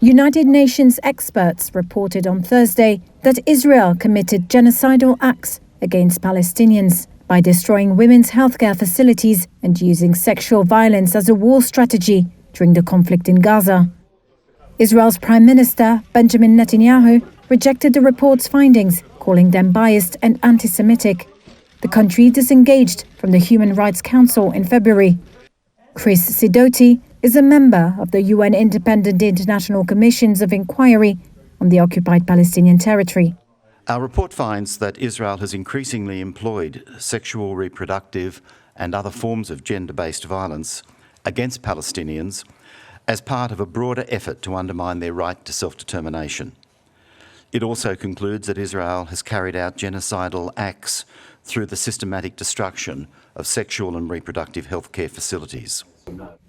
United Nations experts reported on Thursday that Israel committed genocidal acts against Palestinians by destroying women's healthcare facilities and using sexual violence as a war strategy during the conflict in Gaza. Israel's Prime Minister, Benjamin Netanyahu, rejected the report's findings, calling them biased and anti-Semitic. The country disengaged from the Human Rights Council in February. Chris Sidoti is a member of the UN Independent International Commissions of Inquiry on the occupied Palestinian territory. Our report finds that Israel has increasingly employed sexual, reproductive and other forms of gender-based violence against Palestinians as part of a broader effort to undermine their right to self-determination. It also concludes that Israel has carried out genocidal acts through the systematic destruction of sexual and reproductive healthcare facilities.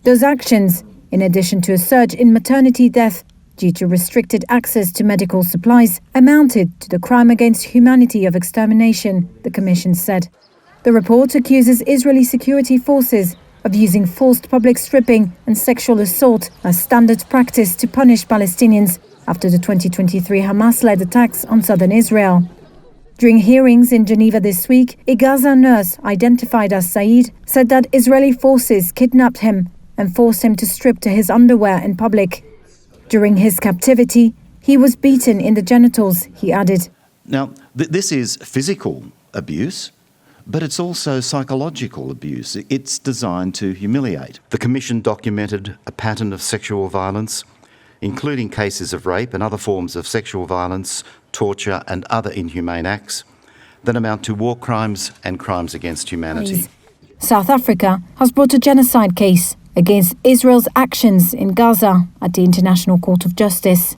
Those actions, in addition to a surge in maternity death due to restricted access to medical supplies, amounted to the crime against humanity of extermination, the Commission said. The report accuses Israeli security forces of using forced public stripping and sexual assault as standard practice to punish Palestinians after the 2023 Hamas-led attacks on southern Israel. During hearings in Geneva this week, a Gaza nurse identified as Saeed said that Israeli forces kidnapped him and forced him to strip to his underwear in public. During his captivity, he was beaten in the genitals, he added. Now, this is physical abuse, but it's also psychological abuse. It's designed to humiliate. The Commission documented a pattern of sexual violence, including cases of rape and other forms of sexual violence, torture and other inhumane acts that amount to war crimes and crimes against humanity. South Africa has brought a genocide case against Israel's actions in Gaza at the International Court of Justice.